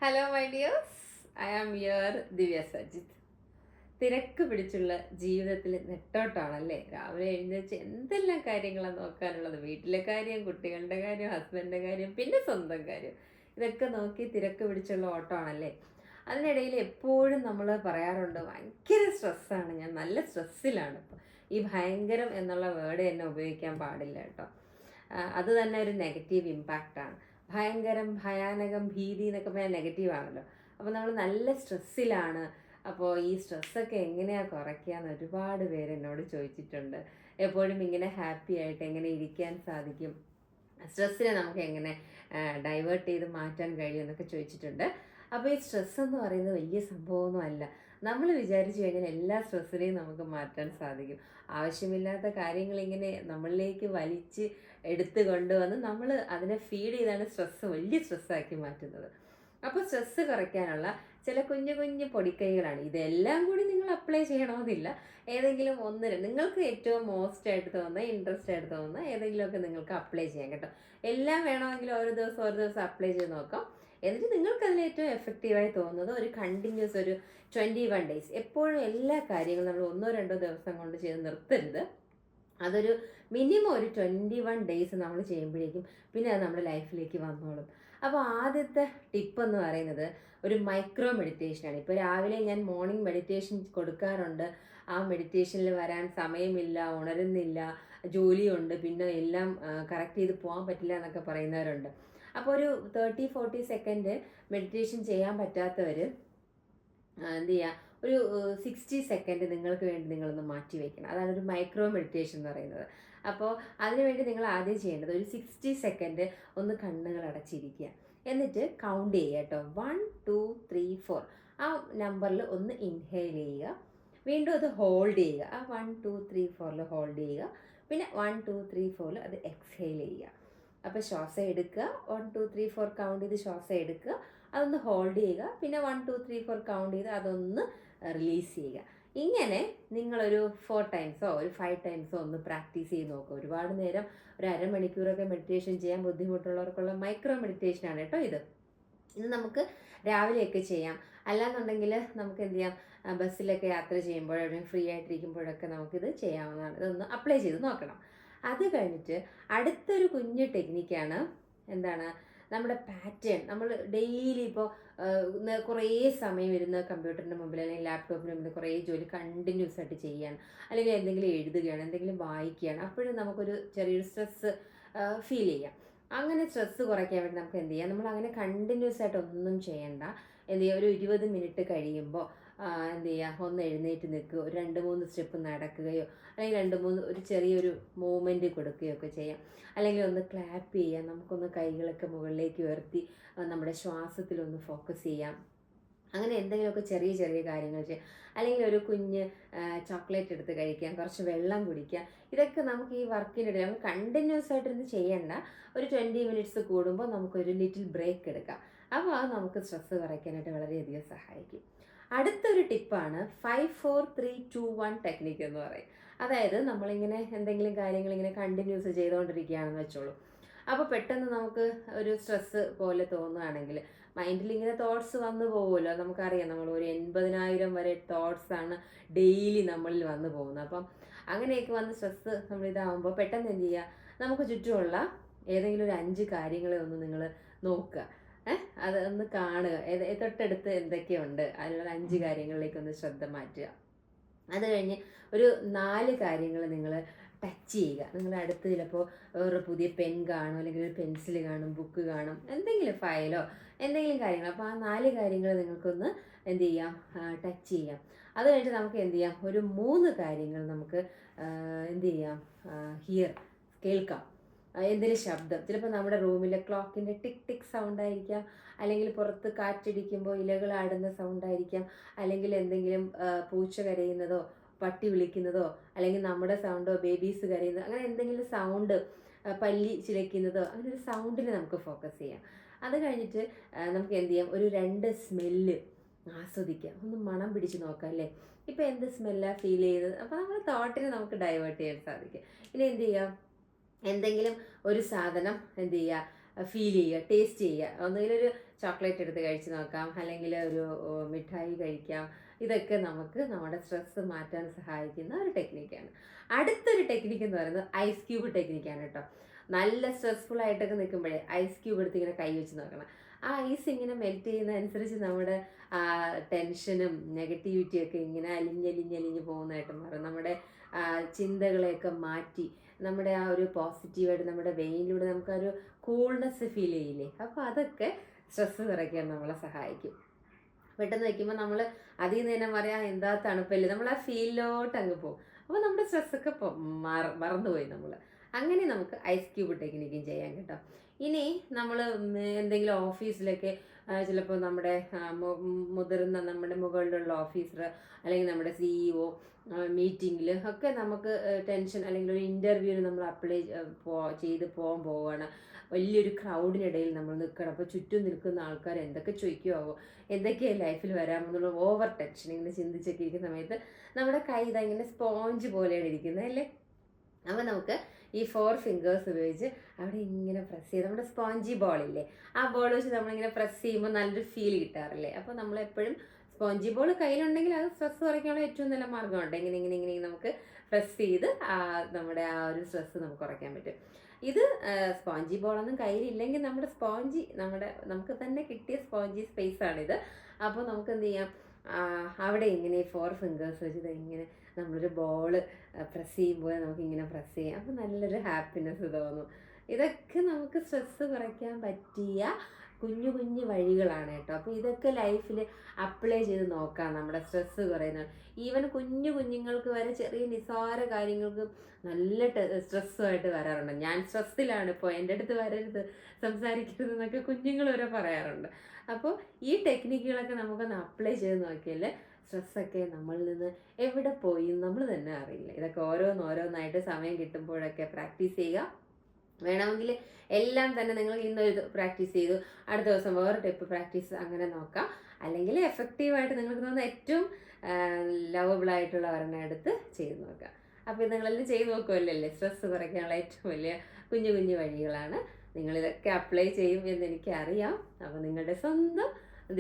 Hello my dears, I am your Divya Sajith. തിരക്ക് പിടിച്ചുള്ള ജീവിതത്തിൽ നെട്ടോട്ടാണല്ലേ. രാവിലെ എഴുന്നേച്ച് എന്തെല്ലാം കാര്യങ്ങളാണ് നോക്കാനുള്ളത്. വീട്ടിലെ കാര്യം, കുട്ടികളുടെ കാര്യം, ഹസ്ബൻഡിൻ്റെ കാര്യം, പിന്നെ സ്വന്തം കാര്യം. ഇതൊക്കെ നോക്കി തിരക്ക് പിടിച്ചുള്ള ഓട്ടമാണല്ലേ. അതിനിടയിൽ എപ്പോഴും നമ്മൾ പറയാറുണ്ട്, ഭയങ്കര സ്ട്രെസ്സാണ്, ഞാൻ നല്ല സ്ട്രെസ്സിലാണ് ഇപ്പോൾ. ഈ ഭയങ്കരം എന്നുള്ള വേർഡ് തന്നെ ഉപയോഗിക്കാൻ പാടില്ല കേട്ടോ. അത് തന്നെ ഒരു നെഗറ്റീവ് ഇമ്പാക്റ്റാണ്. ഭയങ്കരം, ഭയാനകം, ഭീതി എന്നൊക്കെ പറഞ്ഞാൽ നെഗറ്റീവാണല്ലോ. അപ്പോൾ നമ്മൾ നല്ല സ്ട്രെസ്സിലാണ്. അപ്പോൾ ഈ സ്ട്രെസ്സൊക്കെ എങ്ങനെയാണ് കുറയ്ക്കുകയെന്ന് ഒരുപാട് പേര് എന്നോട് ചോദിച്ചിട്ടുണ്ട്. എപ്പോഴും ഇങ്ങനെ ഹാപ്പി ആയിട്ട് എങ്ങനെ ഇരിക്കാൻ സാധിക്കും, സ്ട്രെസ്സിനെ നമുക്ക് എങ്ങനെ ഡൈവേർട്ട് ചെയ്ത് മാറ്റാൻ കഴിയും എന്നൊക്കെ ചോദിച്ചിട്ടുണ്ട്. അപ്പോൾ ഈ സ്ട്രെസ് എന്ന് പറയുന്നത് വലിയ സംഭവമൊന്നും അല്ല. നമ്മൾ വിചാരിച്ചു കഴിഞ്ഞാൽ എല്ലാ സ്ട്രെസ്സിനെയും നമുക്ക് മാറ്റാൻ സാധിക്കും. ആവശ്യമില്ലാത്ത കാര്യങ്ങൾ ഇങ്ങനെ നമ്മളിലേക്ക് വലിച്ച് എടുത്ത് കൊണ്ടുവന്ന് നമ്മൾ അതിനെ ഫീഡ് ചെയ്താണ് സ്ട്രെസ്സ് വലിയ സ്ട്രെസ്സാക്കി മാറ്റുന്നത്. അപ്പോൾ സ്ട്രെസ്സ് കുറയ്ക്കാനുള്ള ചില കുഞ്ഞു കുഞ്ഞു പൊടിക്കൈകളാണ്. ഇതെല്ലാം കൂടി നിങ്ങൾ അപ്ലൈ ചെയ്യണമെന്നില്ല. ഏതെങ്കിലും ഒന്ന് നിങ്ങൾക്ക് ഏറ്റവും മോസ്റ്റ് ആയിട്ട് തോന്നുന്ന, ഇൻട്രസ്റ്റ് ആയിട്ട് തോന്നുന്ന ഏതെങ്കിലുമൊക്കെ നിങ്ങൾക്ക് അപ്ലൈ ചെയ്യാം കേട്ടോ. എല്ലാം വേണമെങ്കിൽ ഓരോ ദിവസം അപ്ലൈ ചെയ്ത് നോക്കാം. എന്നിട്ട് നിങ്ങൾക്ക് അതിൽ ഏറ്റവും എഫക്റ്റീവായി തോന്നുന്നത് ഒരു കണ്ടിന്യൂസ് ഒരു 21 ഡേയ്സ്, എപ്പോഴും എല്ലാ കാര്യങ്ങളും നമ്മൾ ഒന്നോ രണ്ടോ ദിവസം കൊണ്ട് ചെയ്ത് നിർത്തരുത്. അതൊരു മിനിമം ഒരു 21 ഡേയ്സ് നമ്മൾ ചെയ്യുമ്പോഴേക്കും പിന്നെ അത് നമ്മുടെ ലൈഫിലേക്ക് വന്നോളും. അപ്പോൾ ആദ്യത്തെ ടിപ്പ് എന്ന് പറയുന്നത് ഒരു മൈക്രോ മെഡിറ്റേഷനാണ്. ഇപ്പോൾ രാവിലെ ഞാൻ മോർണിംഗ് മെഡിറ്റേഷൻ കൊടുക്കാറുണ്ട്. ആ മെഡിറ്റേഷനിൽ വരാൻ സമയമില്ല, ഉണരുന്നില്ല, ജോലിയുണ്ട്, പിന്നെ എല്ലാം കറക്റ്റ് ചെയ്ത് പോകാൻ പറ്റില്ല എന്നൊക്കെ പറയുന്നവരുണ്ട്. അപ്പോൾ ഒരു 30-40 സെക്കൻഡ് മെഡിറ്റേഷൻ ചെയ്യാൻ പറ്റാത്തവർ എന്ത് ചെയ്യുക, ഒരു 60 സെക്കൻഡ് നിങ്ങൾക്ക് വേണ്ടി നിങ്ങളൊന്ന് മാറ്റി വയ്ക്കണം. അതാണ് ഒരു മൈക്രോ മെഡിറ്റേഷൻ എന്ന് പറയുന്നത്. അപ്പോൾ അതിനുവേണ്ടി നിങ്ങൾ ആദ്യം ചെയ്യേണ്ടത് ഒരു 60 സെക്കൻഡ് ഒന്ന് കണ്ണുകൾ അടച്ചിരിക്കുക. എന്നിട്ട് കൗണ്ട് ചെയ്യുക കേട്ടോ. 1 2 3 4 ആ നമ്പറിൽ ഒന്ന് ഇൻഹെയിൽ ചെയ്യുക. വീണ്ടും അത് ഹോൾഡ് ചെയ്യുക. ആ 1 2 3 4 ഹോൾഡ് ചെയ്യുക. പിന്നെ 1 2 3 4 അത് എക്സ്ഹെയിൽ ചെയ്യുക. അപ്പോൾ ശ്വാസം എടുക്കുക, 1 2 3 4 കൗണ്ട് ചെയ്ത് ശ്വാസം എടുക്കുക, അതൊന്ന് ഹോൾഡ് ചെയ്യുക, പിന്നെ 1 2 3 4 കൗണ്ട് ചെയ്ത് അതൊന്ന് റിലീസ് ചെയ്യുക. ഇങ്ങനെ നിങ്ങളൊരു 4 ടൈംസോ ഒരു 5 ടൈംസോ ഒന്ന് പ്രാക്ടീസ് ചെയ്ത് നോക്കുക. ഒരുപാട് നേരം, ഒരു അരമണിക്കൂറൊക്കെ മെഡിറ്റേഷൻ ചെയ്യാൻ ബുദ്ധിമുട്ടുള്ളവർക്കുള്ള മൈക്രോ മെഡിറ്റേഷനാണ് കേട്ടോ ഇത്. ഇത് നമുക്ക് രാവിലെയൊക്കെ ചെയ്യാം. അല്ലാന്നുണ്ടെങ്കിൽ നമുക്ക് എന്ത് ചെയ്യാം, ബസ്സിലൊക്കെ യാത്ര ചെയ്യുമ്പോഴും ഫ്രീ ആയിട്ടിരിക്കുമ്പോഴൊക്കെ നമുക്കിത് ചെയ്യാവുന്നതാണ്. ഇതൊന്ന് അപ്ലൈ ചെയ്ത് നോക്കണം. അത് കഴിഞ്ഞിട്ട് അടുത്തൊരു കുഞ്ഞു ടെക്നിക്കാണ്, എന്താണ്, നമ്മുടെ പാറ്റേൺ. നമ്മൾ ഡെയിലി ഇപ്പോൾ കുറേ സമയം ഇരുന്ന് കമ്പ്യൂട്ടറിൻ്റെ മുമ്പിൽ അല്ലെങ്കിൽ ലാപ്ടോപ്പിന് മുമ്പിൽ കുറേ ജോലി കണ്ടിന്യൂസ് ആയിട്ട് ചെയ്യാണ്, അല്ലെങ്കിൽ എന്തെങ്കിലും എഴുതുകയാണ്, എന്തെങ്കിലും വായിക്കുകയാണ്, അപ്പോഴും നമുക്കൊരു ചെറിയൊരു സ്ട്രെസ്സ് ഫീൽ ചെയ്യാം. അങ്ങനെ സ്ട്രെസ്സ് കുറയ്ക്കാൻ വേണ്ടി നമുക്ക് എന്ത് ചെയ്യാം, നമ്മൾ അങ്ങനെ കണ്ടിന്യൂസ് ആയിട്ട് ഒന്നും ചെയ്യണ്ട. എന്ത് ചെയ്യുക, ഒരു 20 മിനിറ്റ് കഴിയുമ്പോൾ എന്ത് ചെയ്യുക, ഒന്ന് എഴുന്നേറ്റ് നിൽക്കുക, ഒരു 2-3 സ്റ്റെപ്പ് നടക്കുകയോ അല്ലെങ്കിൽ 2-3 ഒരു ചെറിയൊരു മൂവ്മെൻറ്റ് കൊടുക്കുകയോ ഒക്കെ ചെയ്യാം. അല്ലെങ്കിൽ ഒന്ന് ക്ലാപ്പ് ചെയ്യാം, നമുക്കൊന്ന് കൈകളൊക്കെ മുകളിലേക്ക് ഉയർത്തി നമ്മുടെ ശ്വാസത്തിലൊന്ന് ഫോക്കസ് ചെയ്യാം. അങ്ങനെ എന്തെങ്കിലുമൊക്കെ ചെറിയ ചെറിയ കാര്യങ്ങൾ ചെയ്യാം. അല്ലെങ്കിൽ ഒരു കുഞ്ഞ് ചോക്ലേറ്റ് എടുത്ത് കഴിക്കാം, കുറച്ച് വെള്ളം കുടിക്കുക. ഇതൊക്കെ നമുക്ക് ഈ വർക്കിനിടെ നമുക്ക് കണ്ടിന്യൂസ് ആയിട്ടിരുന്ന് ചെയ്യേണ്ട. ഒരു 20 മിനിറ്റ്സ് കൂടുമ്പോൾ നമുക്കൊരു ലിറ്റിൽ ബ്രേക്ക് എടുക്കാം. അപ്പോൾ അത് നമുക്ക് സ്ട്രെസ്സ് കുറയ്ക്കാനായിട്ട് വളരെയധികം സഹായിക്കും. അടുത്തൊരു ടിപ്പാണ് 5 4 3 2 1 ടെക്നിക്ക് എന്ന് പറയും. അതായത് നമ്മളിങ്ങനെ എന്തെങ്കിലും കാര്യങ്ങൾ ഇങ്ങനെ കണ്ടിന്യൂസ് ചെയ്തുകൊണ്ടിരിക്കുകയാണെന്ന് വെച്ചോളൂ. അപ്പോൾ പെട്ടെന്ന് നമുക്ക് ഒരു സ്ട്രെസ്സ് പോലെ തോന്നുകയാണെങ്കിൽ, മൈൻഡിൽ ഇങ്ങനെ തോട്ട്സ് വന്നു പോകുമല്ലോ, നമുക്കറിയാം, നമ്മൾ ഒരു 80,000 വരെ തോട്ട്സാണ് ഡെയിലി നമ്മളിൽ വന്നു പോകുന്നത്. അപ്പം അങ്ങനെയൊക്കെ വന്ന് സ്ട്രെസ്സ് നമ്മളിതാവുമ്പോൾ പെട്ടെന്ന് എന്ത് ചെയ്യുക, നമുക്ക് ചുറ്റുമുള്ള ഏതെങ്കിലും ഒരു 5 കാര്യങ്ങളെ ഒന്ന് നിങ്ങൾ നോക്കുക. അത് ഒന്ന് കാണുക, തൊട്ടടുത്ത് എന്തൊക്കെയുണ്ട്, അതിലുള്ള 5 കാര്യങ്ങളിലേക്കൊന്ന് ശ്രദ്ധ മാറ്റുക. അത് കഴിഞ്ഞ് ഒരു 4 കാര്യങ്ങൾ നിങ്ങൾ ടച്ച് ചെയ്യുക. നിങ്ങളുടെ അടുത്ത് ചിലപ്പോൾ ഒരു പുതിയ പെൻ കാണും, അല്ലെങ്കിൽ ഒരു പെൻസിൽ കാണും, ബുക്ക് കാണും, എന്തെങ്കിലും ഫയലോ എന്തെങ്കിലും കാര്യങ്ങൾ. അപ്പോൾ ആ 4 കാര്യങ്ങൾ നിങ്ങൾക്കൊന്ന് എന്ത് ചെയ്യാം, ടച്ച് ചെയ്യാം. അത് കഴിഞ്ഞിട്ട് നമുക്ക് എന്ത് ചെയ്യാം, ഒരു 3 കാര്യങ്ങൾ നമുക്ക് എന്ത് ചെയ്യാം, ഹിയർ, കേൾക്കാം. എന്തെങ്കിലും ശബ്ദം, ചിലപ്പോൾ നമ്മുടെ റൂമിലെ ക്ലോക്കിൻ്റെ ടിക് ടിക് സൗണ്ട് ആയിരിക്കാം, അല്ലെങ്കിൽ പുറത്ത് കാറ്റടിക്കുമ്പോൾ ഇലകൾ ആടുന്ന സൗണ്ട് ആയിരിക്കാം, അല്ലെങ്കിൽ എന്തെങ്കിലും പൂച്ച കരയുന്നതോ പട്ടി വിളിക്കുന്നതോ, അല്ലെങ്കിൽ നമ്മുടെ സൗണ്ടോ, ബേബീസ് കരയുന്നതോ, അങ്ങനെ എന്തെങ്കിലും സൗണ്ട്, പല്ലി ചിലയ്ക്കുന്നതോ, അങ്ങനെ ഒരു സൗണ്ടിന് നമുക്ക് ഫോക്കസ് ചെയ്യാം. അത് കഴിഞ്ഞിട്ട് നമുക്ക് എന്ത് ചെയ്യാം, ഒരു 2 സ്മെല്ല് ആസ്വദിക്കാം, ഒന്ന് മണം പിടിച്ച് നോക്കാം അല്ലേ, ഇപ്പോൾ എന്ത് സ്മെല്ലാണ് ഫീൽ ചെയ്യുന്നത്. അപ്പോൾ നമ്മുടെ തോട്ടിനെ നമുക്ക് ഡൈവേർട്ട് ചെയ്യാൻ സാധിക്കും. ഇനി എന്ത് ചെയ്യാം, എന്തെങ്കിലും ഒരു സാധനം എന്ത് ചെയ്യുക, ഫീൽ ചെയ്യുക, ടേസ്റ്റ് ചെയ്യുക. ഒന്നുകിലൊരു ചോക്ലേറ്റ് എടുത്ത് കഴിച്ച് നോക്കാം, അല്ലെങ്കിൽ ഒരു മിഠായി കഴിക്കാം. ഇതൊക്കെ നമുക്ക് നമ്മുടെ സ്ട്രെസ്സ് മാറ്റാൻ സഹായിക്കുന്ന ഒരു ടെക്നിക്കാണ്. അടുത്തൊരു ടെക്നിക്ക് എന്ന് പറയുന്നത് ഐസ് ക്യൂബ് ടെക്നിക്കാണ് കേട്ടോ. നല്ല സ്ട്രെസ്ഫുൾ ആയിട്ടൊക്കെ നിൽക്കുമ്പോഴേ ഐസ് ക്യൂബ് എടുത്ത് ഇങ്ങനെ കൈ വെച്ച് നോക്കണം. ആ ഐസ് ഇങ്ങനെ മെൽറ്റ് ചെയ്യുന്നതനുസരിച്ച് നമ്മുടെ ടെൻഷനും നെഗറ്റിവിറ്റിയൊക്കെ ഇങ്ങനെ അലിഞ്ഞലിഞ്ഞലിഞ്ഞ് പോകുന്നതായിട്ട് മാറും. നമ്മുടെ ചിന്തകളെയൊക്കെ മാറ്റി നമ്മുടെ ആ ഒരു പോസിറ്റീവായിട്ട് നമ്മുടെ വെയിനിലൂടെ നമുക്കൊരു കൂൾനെസ് ഫീൽ ചെയ്യില്ലേ. അപ്പോൾ അതൊക്കെ സ്ട്രെസ്സ് കുറയ്ക്കാൻ നമ്മളെ സഹായിക്കും. പെട്ടെന്ന് വയ്ക്കുമ്പോൾ നമ്മൾ അതിൽ നിന്ന് തന്നെ പറയാം എന്താ തണുപ്പല്ലേ, നമ്മൾ ആ ഫീലിലോട്ട് അങ്ങ് പോകും. അപ്പോൾ നമ്മുടെ സ്ട്രെസ്സൊക്കെ മറന്നുപോയി നമ്മൾ. അങ്ങനെ നമുക്ക് ഐസ് ക്യൂബ് ടെക്നിക്കും ചെയ്യാൻ കേട്ടോ. ഇനി നമ്മൾ എന്തെങ്കിലും ഓഫീസിലൊക്കെ ചിലപ്പോൾ നമ്മുടെ മുതിർന്ന നമ്മുടെ മുകളിലുള്ള ഓഫീസർ അല്ലെങ്കിൽ നമ്മുടെ CEO മീറ്റിങ്ങിൽ ഒക്കെ നമുക്ക് ടെൻഷൻ അല്ലെങ്കിൽ ഒരു ഇൻ്റർവ്യൂവിന് നമ്മൾ അപ്ലൈ ചെയ്ത് പോവുകയാണ്. വലിയൊരു ക്രൗഡിനിടയിൽ നമ്മൾ നിൽക്കണം. അപ്പോൾ ചുറ്റും നിൽക്കുന്ന ആൾക്കാർ എന്തൊക്കെ ചോദിക്കുമോ, എന്തൊക്കെയാണ് ലൈഫിൽ വരാമെന്നുള്ള ഓവർ ടെൻഷൻ ഇങ്ങനെ ചിന്തിച്ചൊക്കെ ഇരിക്കുന്ന സമയത്ത് നമ്മുടെ കൈ ഇങ്ങനെ സ്പോഞ്ച് പോലെയാണ് ഇരിക്കുന്നത് അല്ലേ. അപ്പോൾ നമുക്ക് ഈ 4 ഫിംഗേഴ്സ് ഉപയോഗിച്ച് അവിടെ ഇങ്ങനെ പ്രസ് ചെയ്ത് നമ്മുടെ സ്പോഞ്ചി ബോളില്ലേ, ആ ബോൾ വെച്ച് നമ്മളിങ്ങനെ പ്രസ് ചെയ്യുമ്പോൾ നല്ലൊരു ഫീൽ കിട്ടാറില്ലേ. അപ്പോൾ നമ്മളെപ്പോഴും സ്പോഞ്ചി ബോൾ കയ്യിലുണ്ടെങ്കിൽ അത് സ്ട്രെസ് കുറയ്ക്കാനുള്ള ഏറ്റവും നല്ല മാർഗ്ഗമുണ്ട്. ഇങ്ങനെ ഇങ്ങനെ ഇങ്ങനെ നമുക്ക് പ്രസ് ചെയ്ത് നമ്മുടെ ആ ഒരു സ്ട്രെസ്സ് നമുക്ക് കുറയ്ക്കാൻ പറ്റും. ഇത് സ്പോഞ്ചി ബോളൊന്നും കയ്യിലില്ലെങ്കിൽ നമ്മുടെ നമുക്ക് തന്നെ കിട്ടിയ സ്പോഞ്ചി സ്പേസാണിത്. അപ്പോൾ നമുക്ക് എന്ത് ചെയ്യാം, അവിടെ ഇങ്ങനെ 4 ഫിംഗേഴ്സ് വെച്ചിട്ട് ഇങ്ങനെ നമ്മളൊരു ബോള് പ്രസ് ചെയ്യുമ്പോൾ നമുക്കിങ്ങനെ പ്രസ് ചെയ്യാം. അപ്പോൾ നല്ലൊരു ഹാപ്പിനെസ് തോന്നും. ഇതൊക്കെ നമുക്ക് സ്ട്രെസ്സ് കുറയ്ക്കാൻ പറ്റിയ കുഞ്ഞു കുഞ്ഞു വഴികളാണ് കേട്ടോ. അപ്പോൾ ഇതൊക്കെ ലൈഫിൽ അപ്ലൈ ചെയ്ത് നോക്കാം, നമ്മുടെ സ്ട്രെസ്സ് കുറയുന്നത്. ഈവൻ കുഞ്ഞുങ്ങൾക്ക് വരെ ചെറിയ നിസ്സാര കാര്യങ്ങൾക്ക് നല്ല സ്ട്രെസ്സുമായിട്ട് വരാറുണ്ട്. ഞാൻ സ്ട്രെസ്സിലാണ് ഇപ്പോൾ, എൻ്റെ അടുത്ത് വരരുത്, സംസാരിക്കരുത് എന്നൊക്കെ കുഞ്ഞുങ്ങൾ വരെ പറയാറുണ്ട്. അപ്പോൾ ഈ ടെക്നിക്കുകളൊക്കെ നമുക്കൊന്ന് അപ്ലൈ ചെയ്ത് നോക്കിയാൽ സ്ട്രെസ്സൊക്കെ നമ്മളിൽ നിന്ന് എവിടെ പോയി നമ്മൾ തന്നെ അറിയില്ല. ഇതൊക്കെ ഓരോന്നായിട്ട് സമയം കിട്ടുമ്പോഴൊക്കെ പ്രാക്ടീസ് ചെയ്യുക. വേണമെങ്കിൽ എല്ലാം തന്നെ നിങ്ങൾ ഇന്നൊരു പ്രാക്ടീസ് ചെയ്തു, അടുത്ത ദിവസം വേറെ ടൈപ്പ് പ്രാക്ടീസ് അങ്ങനെ നോക്കാം. അല്ലെങ്കിൽ എഫക്റ്റീവായിട്ട് നിങ്ങൾക്ക് തോന്നുന്ന ഏറ്റവും ലവബിളായിട്ടുള്ള ഒരെണ്ണം എടുത്ത് ചെയ്ത് നോക്കാം. അപ്പോൾ ഇത് നിങ്ങളെല്ലാം ചെയ്ത് നോക്കുമല്ലേ. സ്ട്രെസ്സ് കുറയ്ക്കാനുള്ള ഏറ്റവും വലിയ കുഞ്ഞു കുഞ്ഞു വഴികളാണ്. നിങ്ങളിതൊക്കെ അപ്ലൈ ചെയ്യും എന്ന് എനിക്കറിയാം. അപ്പോൾ നിങ്ങളുടെ സ്വന്തം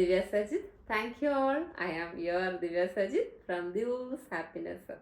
ദിവ്യ Sajith. Thank you all. I am your Divya Sajid from Div's Happiness Hub.